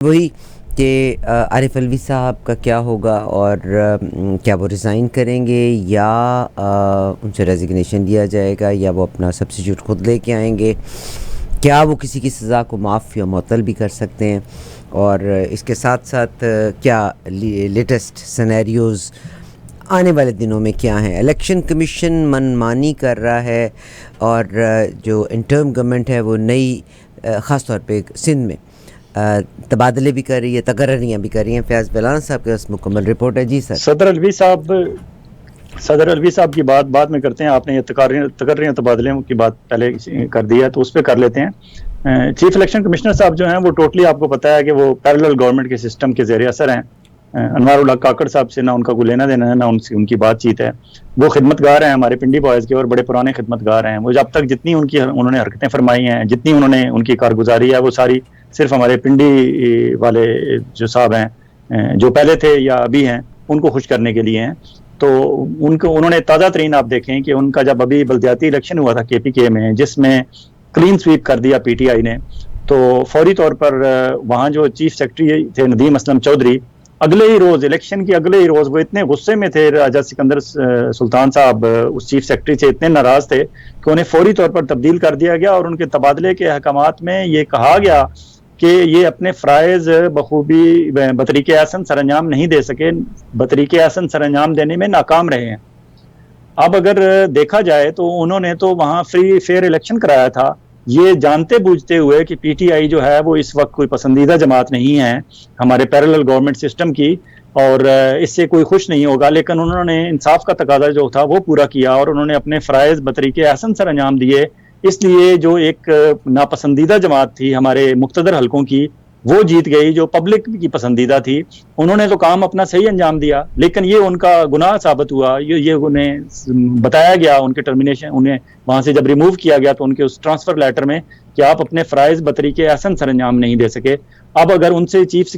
वही कि आरिफ अलवी साहब का क्या होगा, और क्या वो रिज़ाइन करेंगे या उनसे रेजिग्नेशन दिया जाएगा, या वो अपना सब्स्टिट्यूट खुद लेके आएंगे, क्या वो किसी की सज़ा को माफ़ या मुअत्तल भी कर सकते हैं, और इसके साथ साथ क्या लेटेस्ट सिनेरियोज़ आने वाले दिनों में क्या हैं। इलेक्शन कमीशन मनमानी कर रहा है, और जो इंटर्म गवर्नमेंट है वो नई ख़ास तौर पे सिंध में तबादले भी कर रही है, तकर्रियाँ भी कर रही हैं। फैज़ बेलान साहब के पास मुकम्मल रिपोर्ट है। जी सर। सदर अलवी साहब की बात बाद में करते हैं। आपने ये तकर्रियाँ तबादले की बात पहले कर दी है, तो उस पर कर लेते हैं। चीफ इलेक्शन कमिश्नर साहब जो हैं वो टोटली आपको पता है कि वो पैरेलल गवर्नमेंट के सिस्टम के ज़ेर असर हैं। अनवारुल्लाह काकड़ साहब से ना उनका कोई लेना देना है, ना उनकी बातचीत है। वो खिदमतगार हैं हमारे पिंडी बॉयज़ के, और बड़े पुराने खिदमतगार हैं। वो जब तक जितनी उन्होंने हरकतें फरमाई हैं, जितनी उन्होंने उनकी कारगुजारी है, वो सारी सिर्फ हमारे पिंडी वाले जो साहब हैं, जो पहले थे या अभी हैं, उनको खुश करने के लिए हैं। तो उन्होंने ताज़ा तरीन आप देखें कि उनका जब अभी बल्दियाती इलेक्शन हुआ था KPK में, जिसमें क्लीन स्वीप कर दिया PTI ने, तो फौरी तौर पर वहाँ जो चीफ सेक्रेटरी थे नदीम असलम चौधरी, अगले ही रोज इलेक्शन की अगले ही रोज वो इतने गुस्से में थे, राजा सिकंदर सुल्तान साहब उस चीफ सेक्रेटरी से इतने नाराज थे कि उन्हें फौरी तौर पर तब्दील कर दिया गया, और उनके तबादले के अहकामात में ये कहा गया कि ये अपने फ़राइज़ बखूबी बतरीके आसन सरअंजाम नहीं दे सके, बतरीके आसन सरअंजाम देने में नाकाम रहे हैं। अब अगर देखा जाए तो उन्होंने तो वहाँ फ्री फेयर इलेक्शन कराया था, ये जानते बूझते हुए कि PTI जो है वो इस वक्त कोई पसंदीदा जमात नहीं है हमारे पैरेलल गवर्नमेंट सिस्टम की, और इससे कोई खुश नहीं होगा। लेकिन उन्होंने इंसाफ का तकाजा जो था वो पूरा किया, और उन्होंने अपने फ़राइज़ बतरीके अहसन सर अंजाम दिए। इसलिए जो एक नापसंदीदा जमात थी हमारे मुख्तदर हलकों की, वो जीत गई, जो पब्लिक की पसंदीदा थी। उन्होंने तो काम अपना सही अंजाम दिया, लेकिन ये उनका गुनाह साबित हुआ। ये उन्हें बताया गया, उनके टर्मिनेशन, उन्हें वहां से जब रिमूव किया गया तो उनके उस ट्रांसफर लेटर में कि आप अपने फ़राइज़ बतरीके अहसन सर अंजाम नहीं दे सके। अब अगर उनसे चीफ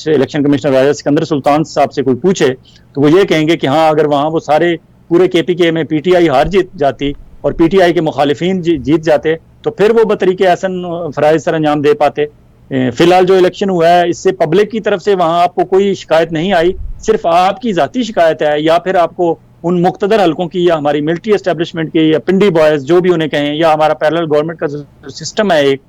इलेक्शन कमिश्नर राजा सिकंदर सुल्तान साहब से कोई पूछे तो वो ये कहेंगे कि हाँ, अगर वहाँ वो सारे पूरे KPK में PTI हार जीत जाती और PTI के मुखालिफिन जीत जाते तो फिर वो बतरीके अहसन फ़राइज़ सर अंजाम दे पाते। फिलहाल जो इलेक्शन हुआ है, इससे पब्लिक की तरफ से वहाँ आपको कोई शिकायत नहीं आई, सिर्फ आपकी ज़ाती शिकायत है, या फिर आपको उन मुख्तदर हलकों की, या हमारी मिलिट्री एस्टेब्लिशमेंट की, या पिंडी बॉयज़ जो भी उन्हें कहें, या हमारा पैरेलल गवर्नमेंट का सिस्टम है एक,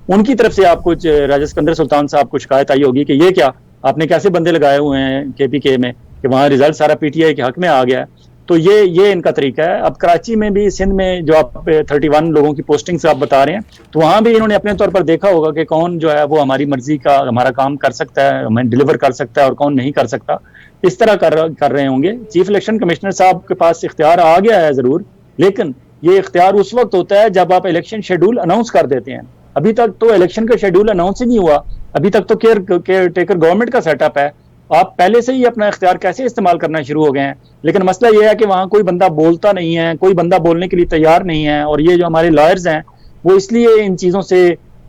उनकी तरफ से आपको राजा सिकंदर सुल्तान साहब को शिकायत आई होगी कि ये क्या, आपने कैसे बंदे लगाए हुए हैं KPK में कि वहाँ रिजल्ट सारा PTI के हक में आ गया। तो ये इनका तरीका है। अब कराची में भी, सिंध में जो आप 31 लोगों की पोस्टिंग से आप बता रहे हैं, तो वहाँ भी इन्होंने अपने तौर पर देखा होगा कि कौन जो है वो हमारी मर्जी का हमारा काम कर सकता है, हमें डिलीवर कर सकता है, और कौन नहीं कर सकता। इस तरह कर रहे होंगे। चीफ इलेक्शन कमिश्नर साहब के पास इख्तियार आ गया है ज़रूर, लेकिन ये इख्तियार उस वक्त होता है जब आप इलेक्शन शेड्यूल अनाउंस कर देते हैं। अभी तक तो इलेक्शन का शेड्यूल अनाउंस ही नहीं हुआ, अभी तक तो केयर टेकर गवर्नमेंट का सेटअप है। आप पहले से ही अपना इख्तियार कैसे इस्तेमाल करना शुरू हो गए हैं। लेकिन मसला यह है कि वहाँ कोई बंदा बोलता नहीं है, कोई बंदा बोलने के लिए तैयार नहीं है, और ये जो हमारे लॉयर्स हैं वो इसलिए इन चीज़ों से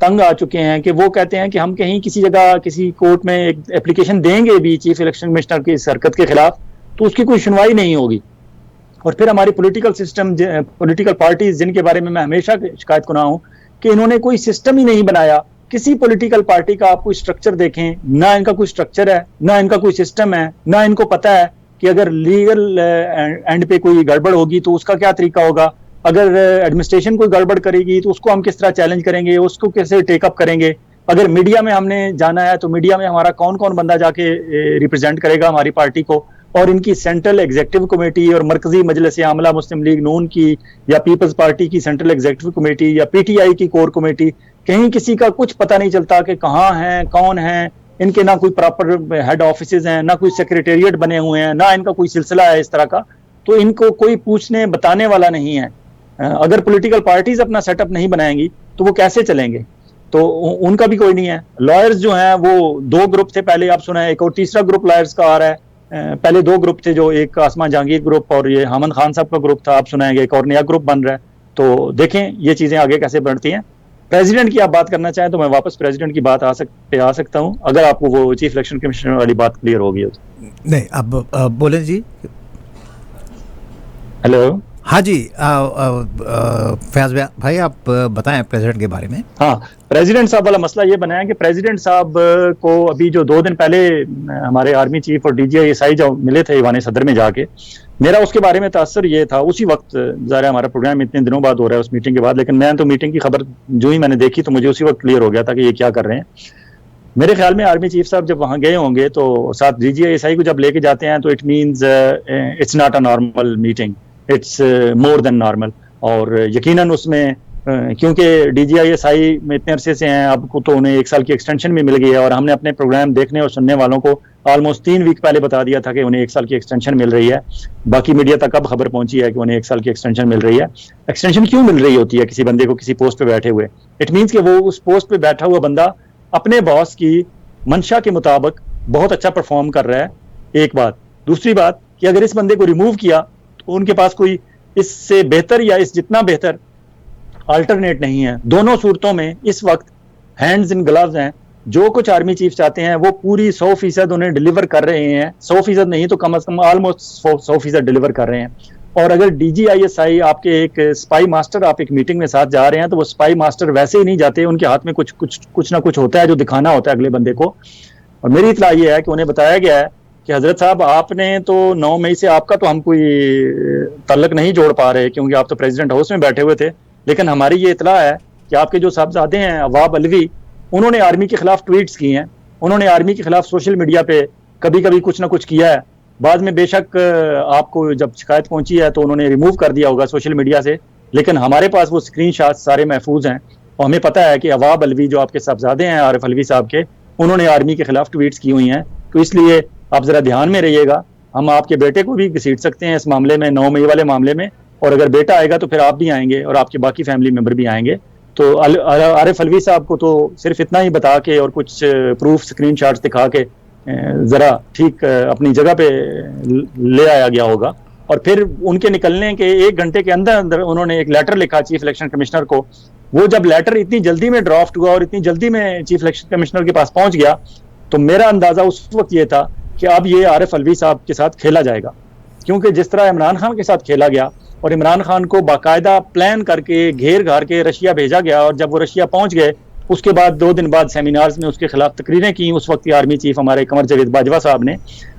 तंग आ चुके हैं कि वो कहते हैं कि हम कहीं किसी जगह किसी कोर्ट में एक एप्लीकेशन देंगे भी चीफ इलेक्शन कमिश्नर की इस हरकत के खिलाफ, तो उसकी कोई सुनवाई नहीं होगी। और फिर हमारी पॉलिटिकल सिस्टम, पॉलिटिकल पार्टीज, जिनके बारे में मैं हमेशा शिकायत गुनाह हूँ कि इन्होंने कोई सिस्टम ही नहीं बनाया। किसी पॉलिटिकल पार्टी का आप कोई स्ट्रक्चर देखें, ना इनका कोई स्ट्रक्चर है, ना इनका कोई सिस्टम है, ना इनको पता है कि अगर लीगल एंड पे कोई गड़बड़ होगी तो उसका क्या तरीका होगा, अगर एडमिनिस्ट्रेशन कोई गड़बड़ करेगी तो उसको हम किस तरह चैलेंज करेंगे, उसको कैसे टेकअप करेंगे। अगर मीडिया में हमने जाना है तो मीडिया में हमारा कौन कौन बंदा जाके रिप्रेजेंट करेगा हमारी पार्टी को, और इनकी सेंट्रल एग्जीक्यूटिव कमेटी और मरकजी मजलिस आमला मुस्लिम लीग नून की, या पीपल्स पार्टी की सेंट्रल एग्जीक्यूटिव कमेटी, या PTI की कोर कमेटी, कहीं किसी का कुछ पता नहीं चलता कि कहाँ हैं, कौन हैं। इनके ना कोई प्रॉपर हेड ऑफिसेज हैं, ना कोई सेक्रेटेरिएट बने हुए हैं, ना इनका कोई सिलसिला है इस तरह का, तो इनको कोई पूछने बताने वाला नहीं है। अगर पॉलिटिकल पार्टीज अपना सेटअप नहीं बनाएंगी तो वो कैसे चलेंगे, तो उनका भी कोई नहीं है। लॉयर्स जो हैं वो 2 ग्रुप थे पहले, आप सुना है, एक और तीसरा ग्रुप लॉयर्स का आ रहा है। पहले 2 ग्रुप थे, जो एक आसमा जहांगीर ग्रुप और ये हामद खान साहब का ग्रुप था, आप सुनाएंगे एक और नया ग्रुप बन रहा है। तो देखें ये चीजें आगे कैसे बढ़ती हैं। प्रेसिडेंट की आप बात करना चाहें तो मैं वापस प्रेसिडेंट की बात आ सकता हूं, अगर आपको वो चीफ इलेक्शन कमिश्नर वाली बात क्लियर होगी। नहीं, अब बोलें जी। हेलो, हाँ जी, फयाज भाई आप बताएं प्रेसिडेंट के बारे में। हाँ, प्रेसिडेंट साहब वाला मसला ये बना है कि प्रेसिडेंट साहब को अभी जो 2 दिन पहले हमारे आर्मी चीफ और DGI जो मिले थे ईवान सदर में जाके, मेरा उसके बारे में तासर ये था, उसी वक्त ज़ाहिर हमारा प्रोग्राम इतने दिनों बाद हो रहा है उस मीटिंग के बाद, लेकिन मैं तो मीटिंग की खबर जो ही मैंने देखी तो मुझे उसी वक्त क्लियर हो गया था कि ये क्या कर रहे हैं। मेरे ख्याल में आर्मी चीफ साहब जब वहाँ गए होंगे तो साथ DGI को जब लेके जाते हैं तो it means it's not a normal meeting, it's more than normal. और यकीनन उसमें क्योंकि DGI में इतने अरसे से हैं, आपको तो उन्हें 1 साल की एक्सटेंशन भी मिल गई है, और हमने अपने प्रोग्राम देखने और सुनने वालों को ऑलमोस्ट 3 वीक पहले बता दिया था कि उन्हें 1 साल की एक्सटेंशन मिल रही है। बाकी मीडिया तक अब खबर पहुंची है कि उन्हें 1 साल की एक्सटेंशन मिल रही है। एक्सटेंशन क्यों मिल रही होती है किसी बंदे को किसी पोस्ट पे बैठे हुए? इट मीन्स कि वो उस पोस्ट पे बैठा हुआ बंदा अपने बॉस की मंशा के मुताबिक बहुत अच्छा परफॉर्म कर रहा है, एक बात। दूसरी बात कि अगर इस बंदे को रिमूव किया तो उनके पास कोई इससे बेहतर या इस जितना बेहतर अल्टरनेट नहीं है। दोनों सूरतों में इस वक्त हैंड्स इन ग्लव्स हैं। जो कुछ आर्मी चीफ चाहते हैं वो पूरी 100% उन्हें डिलीवर कर रहे हैं, 100% नहीं तो कम से कम ऑलमोस्ट 100% डिलीवर कर रहे हैं। और अगर DGISI आपके एक स्पाई मास्टर, आप एक मीटिंग में साथ जा रहे हैं तो वो स्पाई मास्टर वैसे ही नहीं जाते, उनके हाथ में कुछ ना कुछ होता है जो दिखाना होता है अगले बंदे को। और मेरी इतला ये है कि उन्हें बताया गया है कि हजरत साहब आपने तो 9 मई से आपका तो हम कोई तल्लक नहीं जोड़ पा रहे क्योंकि आप तो प्रेसिडेंट हाउस में बैठे हुए थे, लेकिन हमारी ये इतला है कि आपके जो साहबजादे हैं अवाब अलवी, उन्होंने आर्मी के खिलाफ ट्वीट्स किए हैं, उन्होंने आर्मी के खिलाफ सोशल मीडिया पे कभी कभी कुछ ना कुछ किया है। बाद में बेशक आपको जब शिकायत पहुंची है तो उन्होंने रिमूव कर दिया होगा सोशल मीडिया से, लेकिन हमारे पास वो स्क्रीनशॉट सारे महफूज हैं और हमें पता है कि अवाब अलवी जो आपके साहबजादे हैं आरिफ अलवी साहब के, उन्होंने आर्मी के खिलाफ ट्वीट्स की हुई हैं। तो इसलिए आप जरा ध्यान में रहिएगा, हम आपके बेटे को भी घसीट सकते हैं इस मामले में, 9 मई वाले मामले में, और अगर बेटा आएगा तो फिर आप भी आएंगे और आपके बाकी फैमिली मेंबर भी आएंगे। तो आरिफ अलवी साहब को तो सिर्फ इतना ही बता के और कुछ प्रूफ स्क्रीनशॉट्स दिखा के जरा ठीक अपनी जगह पे ले आया गया होगा। और फिर उनके निकलने के 1 घंटे के अंदर अंदर उन्होंने एक लेटर लिखा चीफ इलेक्शन कमिश्नर को। वो जब लेटर इतनी जल्दी में ड्राफ्ट हुआ और इतनी जल्दी में चीफ इलेक्शन कमिश्नर के पास पहुंच गया, तो मेरा अंदाजा उस वक्त ये था कि अब ये आरिफ अलवी साहब के साथ खेला जाएगा, क्योंकि जिस तरह इमरान खान के साथ खेला गया और इमरान खान को बाकायदा प्लान करके घेर घार के रशिया भेजा गया, और जब वो रशिया पहुंच गए उसके बाद 2 दिन बाद सेमिनार्स में उसके खिलाफ तकरीरें की उस वक्त की आर्मी चीफ हमारे कमर जावेद बाजवा साहब ने,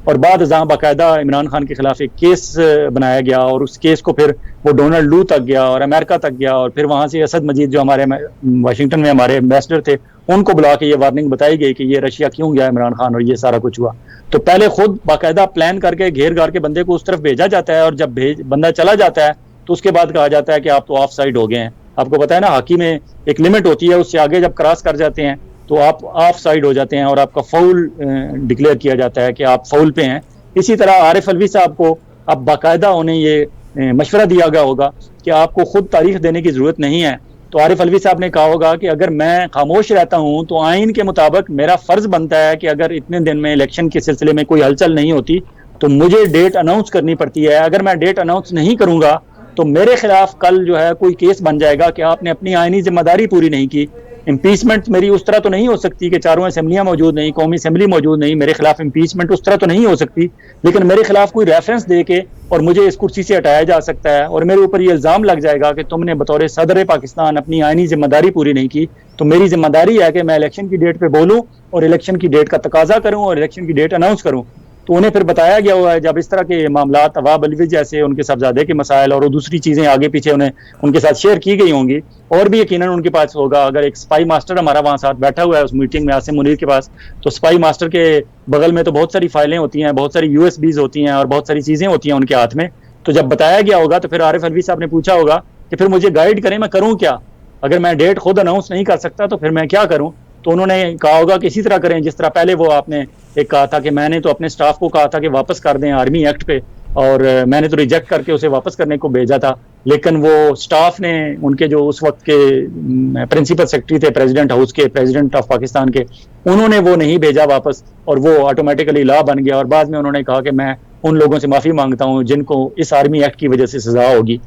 और बाद जहाँ बाकायदा इमरान खान के खिलाफ एक केस बनाया गया और उस केस को फिर वो डोनाल्ड लू तक गया और अमेरिका तक गया, और फिर वहाँ से असद मजीद जो हमारे वाशिंगटन में हमारे एम्बेसडर थे उनको बुला के ये वार्निंग बताई गई कि ये रशिया क्यों गया इमरान खान और ये सारा कुछ हुआ। तो पहले खुद बाकायदा प्लान करके घेर घार के बंदे को उस तरफ भेजा जाता है, और जब बंदा चला जाता है तो उसके बाद कहा जाता है कि आप तो ऑफ साइड हो गए हैं। आपको पता है ना, हॉकी में एक लिमिट होती है, उससे आगे जब क्रॉस कर जाते हैं तो आप ऑफ साइड हो जाते हैं और आपका फाउल डिक्लेयर किया जाता है कि आप फाउल पे हैं। इसी तरह आरिफ अलवी साहब को अब बाकायदा उन्हें ये मशवरा दिया गया होगा कि आपको खुद तारीख देने की जरूरत नहीं है। तो आरिफ अलवी साहब ने कहा होगा कि अगर मैं खामोश रहता हूं तो आइन के मुताबिक मेरा फर्ज बनता है कि अगर इतने दिन में इलेक्शन के सिलसिले में कोई हलचल नहीं होती तो मुझे डेट अनाउंस करनी पड़ती है। अगर मैं डेट अनाउंस नहीं करूंगा तो मेरे खिलाफ कल जो है कोई केस बन जाएगा कि आपने अपनी आईनी जिम्मेदारी पूरी नहीं की। इम्पीचमेंट मेरी उस तरह तो नहीं हो सकती कि चारों असेंबलियां मौजूद नहीं, कौमी असेंबली मौजूद नहीं, मेरे खिलाफ इम्पीचमेंट उस तरह तो नहीं हो सकती, लेकिन मेरे खिलाफ कोई रेफरेंस दे के और मुझे इस कुर्सी से हटाया जा सकता है और मेरे ऊपर ये इल्ज़ाम लग जाएगा कि तुमने बतौर सदर पाकिस्तान अपनी आईनी जिम्मेदारी पूरी नहीं की। तो मेरी जिम्मेदारी है कि मैं इलेक्शन की डेट पे बोलूं और इलेक्शन की डेट का तकाजा करूं और इलेक्शन की डेट अनाउंस करूं। तो उन्हें फिर बताया गया हुआ है जब इस तरह के मामलात अवाब अलवी जैसे उनके साहबजादे के मसाइल और दूसरी चीज़ें आगे पीछे उन्हें उनके साथ शेयर की गई होंगी, और भी यकीनन उनके पास होगा। अगर एक स्पाई मास्टर हमारा वहाँ साथ बैठा हुआ है उस मीटिंग में आसिम मुनीर के पास, तो स्पाई मास्टर के बगल में तो बहुत सारी फाइलें होती हैं, बहुत सारी USBs होती हैं और बहुत सारी चीज़ें होती हैं उनके हाथ में। तो जब बताया गया होगा तो फिर आरिफ अलवी साहब ने पूछा होगा कि फिर मुझे गाइड करें, मैं करूँ क्या? अगर मैं डेट खुद अनाउंस नहीं कर सकता तो फिर मैं क्या करूँ? तो उन्होंने कहा होगा कि इसी तरह करें जिस तरह पहले वो आपने एक कहा था कि मैंने तो अपने स्टाफ को कहा था कि वापस कर दें आर्मी एक्ट पे, और मैंने तो रिजेक्ट करके उसे वापस करने को भेजा था, लेकिन वो स्टाफ ने उनके जो उस वक्त के प्रिंसिपल सेक्रेटरी थे प्रेसिडेंट हाउस के, प्रेसिडेंट ऑफ पाकिस्तान के, उन्होंने वो नहीं भेजा वापस और वो ऑटोमेटिकली लॉ बन गया। और बाद में उन्होंने कहा कि मैं उन लोगों से माफ़ी मांगता हूँ जिनको इस आर्मी एक्ट की वजह से सजा होगी।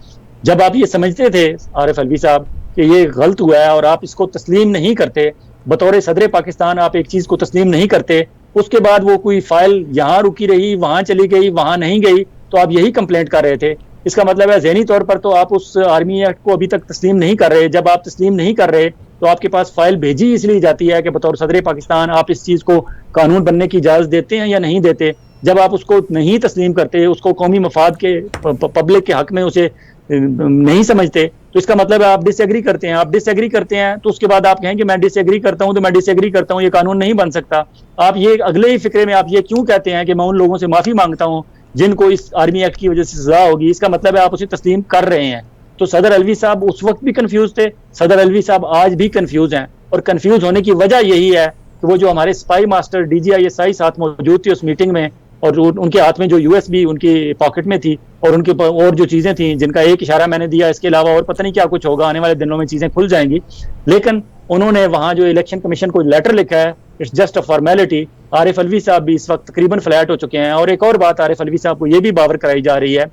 जब आप ये समझते थे आरिफ अलवी साहब कि ये गलत हुआ है और आप इसको तस्लीम नहीं करते, बतौर सदर पाकिस्तान आप एक चीज़ को तस्लीम नहीं करते, उसके बाद वो कोई फाइल यहाँ रुकी रही, वहाँ चली गई, वहाँ नहीं गई, तो आप यही कंप्लेंट कर रहे थे इसका मतलब है ज़हनी तौर पर तो आप उस आर्मी एक्ट को अभी तक तस्लीम नहीं कर रहे। जब आप तस्लीम नहीं कर रहे तो आपके पास फाइल भेजी इसलिए जाती है कि बतौर सदर पाकिस्तान आप इस चीज़ को कानून बनने की इजाज़त देते हैं या नहीं देते। जब आप उसको नहीं तस्लीम करते, उसको कौमी मफाद के पब्लिक के हक में उसे नहीं समझते, तो इसका मतलब है आप डिसएग्री करते हैं। आप डिसएग्री करते हैं तो उसके बाद आप कहें कि मैं डिसएग्री करता हूं तो मैं डिसएग्री करता हूं, ये कानून नहीं बन सकता। आप ये अगले ही फिक्रे में आप ये क्यों कहते हैं कि मैं उन लोगों से माफी मांगता हूं जिनको इस आर्मी एक्ट की वजह से सजा होगी? इसका मतलब है आप उसे तस्लीम कर रहे हैं। तो सदर अलवी साहब उस वक्त भी कंफ्यूज थे, सदर अलवी साहब आज भी कंफ्यूज हैं, और कंफ्यूज होने की वजह यही है कि वो जो हमारे स्पाई मास्टर DGISI साथ मौजूद थे उस मीटिंग में, और उनके हाथ में जो USB उनकी पॉकेट में थी, और उनके और जो चीजें थी जिनका एक इशारा मैंने दिया, इसके अलावा और पता नहीं क्या कुछ होगा, आने वाले दिनों में चीजें खुल जाएंगी। लेकिन उन्होंने वहां जो इलेक्शन कमीशन को लेटर लिखा है, it's just a formality. Arif Alvi साहब भी इस वक्त तकरीबन फ्लैट हो चुके हैं। और एक और बात आरिफ अलवी साहब को ये भी बावर कराई जा रही है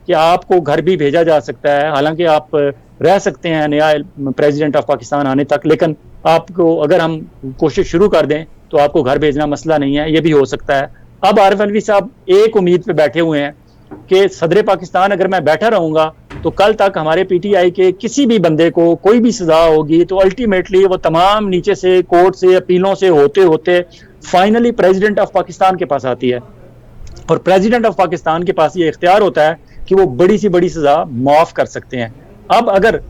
कि आपको घर भी भेजा जा सकता है, हालांकि आप रह सकते हैं नया प्रेसिडेंट ऑफ पाकिस्तान आने तक, लेकिन आपको अगर हम कोशिश शुरू कर दें तो आपको घर भेजना मसला नहीं है, ये भी हो सकता है। अब आरिफ अलवी साहब एक उम्मीद पे बैठे हुए हैं कि सदर पाकिस्तान अगर मैं बैठा रहूंगा तो कल तक हमारे PTI के किसी भी बंदे को कोई भी सजा होगी तो अल्टीमेटली वो तमाम नीचे से कोर्ट से अपीलों से होते होते फाइनली प्रेसिडेंट ऑफ पाकिस्तान के पास आती है। और प्रेसिडेंट ऑफ पाकिस्तान के पास ये इख्तियार होता है कि वो बड़ी सी बड़ी सजा माफ कर सकते हैं। अब अगर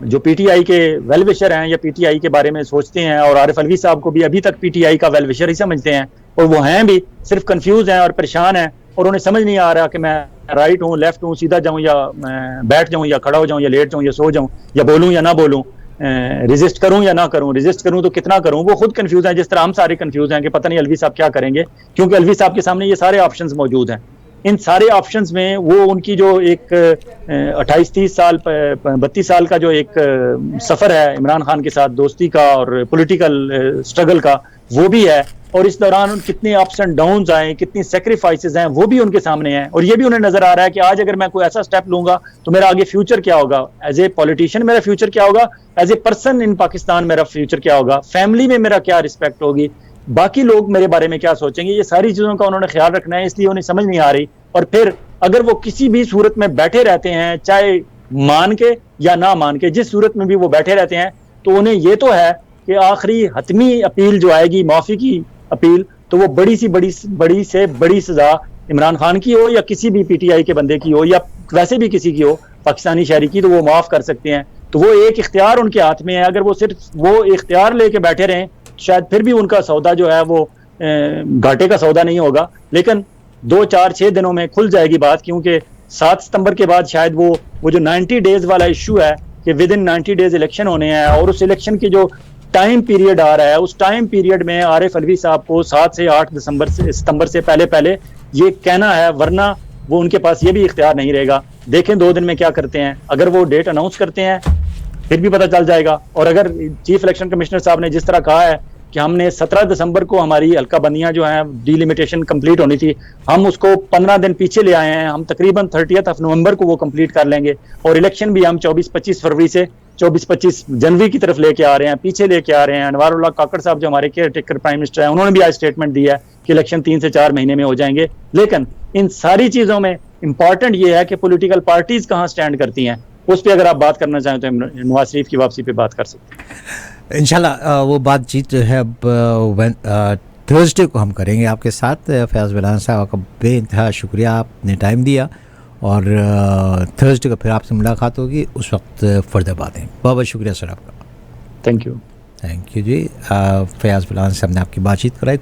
जो PTI के वेल विशर हैं या PTI के बारे में सोचते हैं, और आरिफ अलवी साहब को भी अभी तक PTI का वेल विशर ही समझते हैं, और वो हैं भी, सिर्फ कंफ्यूज हैं और परेशान हैं, और उन्हें समझ नहीं आ रहा कि मैं राइट हूँ, लेफ्ट हूँ, सीधा जाऊँ या मैं बैठ जाऊँ या खड़ा हो जाऊँ या लेट जाऊँ या सो जाऊँ या बोलूँ या ना बोलूँ, रेजिस्ट करूँ या ना करूँ, रेजिस्ट करूँ तो कितना करूँ। वो खुद कंफ्यूज हैं, जिस तरह हम सारे कंफ्यूज हैं कि पता नहीं अलवी साहब क्या करेंगे, क्योंकि अलवी साहब के सामने ये सारे ऑप्शंस मौजूद हैं। इन सारे ऑप्शंस में वो उनकी जो एक 28-30 साल 32 साल का जो एक सफर है इमरान खान के साथ दोस्ती का और पॉलिटिकल स्ट्रगल का, वो भी है, और इस दौरान कितने अप्स एंड डाउन्स आए, कितनी सेक्रीफाइसेस हैं, वो भी उनके सामने हैं। और ये भी उन्हें नजर आ रहा है कि आज अगर मैं कोई ऐसा स्टेप लूंगा तो मेरा आगे फ्यूचर क्या होगा, एज ए पॉलिटिशियन मेरा फ्यूचर क्या होगा, as a person in Pakistan मेरा फ्यूचर क्या होगा, फैमिली में मेरा क्या रिस्पेक्ट होगी, बाकी लोग मेरे बारे में क्या सोचेंगे, ये सारी चीजों का उन्होंने ख्याल रखना है, इसलिए उन्हें समझ नहीं आ रही। और फिर अगर वो किसी भी सूरत में बैठे रहते हैं, चाहे मान के या ना मान के, जिस सूरत में भी वो बैठे रहते हैं, तो उन्हें ये तो है कि आखिरी हतमी अपील जो आएगी, माफी की अपील, तो वो बड़ी से बड़ी सजा इमरान खान की हो या किसी भी PTI के बंदे की हो या वैसे भी किसी की हो पाकिस्तानी शहरी की, तो वो माफ कर सकते हैं। तो वो एक इख्तियार उनके हाथ में है। अगर वो सिर्फ वो इख्तियार लेके बैठे रहें शायद फिर भी उनका सौदा जो है वो घाटे का सौदा नहीं होगा। लेकिन 2-4-6 दिनों में खुल जाएगी बात, क्योंकि 7 सितंबर के बाद शायद वो जो 90 डेज वाला इशू है कि विद इन 90 डेज इलेक्शन होने हैं, और उस इलेक्शन की जो टाइम पीरियड आ रहा है, उस टाइम पीरियड में आरिफ अलवी साहब को 7 से 8 सितंबर से पहले ये कहना है, वरना वो उनके पास ये भी इख्तियार नहीं रहेगा। देखें 2 दिन में क्या करते हैं। अगर वो डेट अनाउंस करते हैं फिर भी पता चल जाएगा, और अगर चीफ इलेक्शन कमिश्नर साहब ने जिस तरह कहा है कि हमने 17 दिसंबर को हमारी हल्का बंदियां जो हैं डिलिमिटेशन कंप्लीट होनी थी, हम उसको 15 दिन पीछे ले आए हैं, हम तकरीबन 30 नवंबर को वो कंप्लीट कर लेंगे, और इलेक्शन भी हम 24-25 फरवरी से 24-25 जनवरी की तरफ लेके आ रहे हैं, पीछे लेके आ रहे हैं। अनवारुल्लाह काकड़ साहब जो हमारे केयर टेकर प्राइम मिनिस्टर हैं, उन्होंने भी आज स्टेटमेंट दिया है कि इलेक्शन 3 से 4 महीने में हो जाएंगे। लेकिन इन सारी चीजों में इंपॉर्टेंट ये है कि पॉलिटिकल पार्टीज कहाँ स्टैंड करती हैं, उस पर अगर आप बात करना चाहें तो नवाज शरीफ की वापसी पे बात कर सकते हैं। इंशाल्लाह वो बातचीत जो है अब थर्सडे को हम करेंगे आपके साथ। फयाज़ बिलान साहब का बेइंतहा शुक्रिया, आपने टाइम दिया, और थर्सडे को फिर आपसे मुलाकात होगी, उस वक्त फर्दर बातें। बहुत बहुत शुक्रिया सर आपका। थैंक यू जी। फयाज़ बिलान से हमने आपकी बातचीत कराई।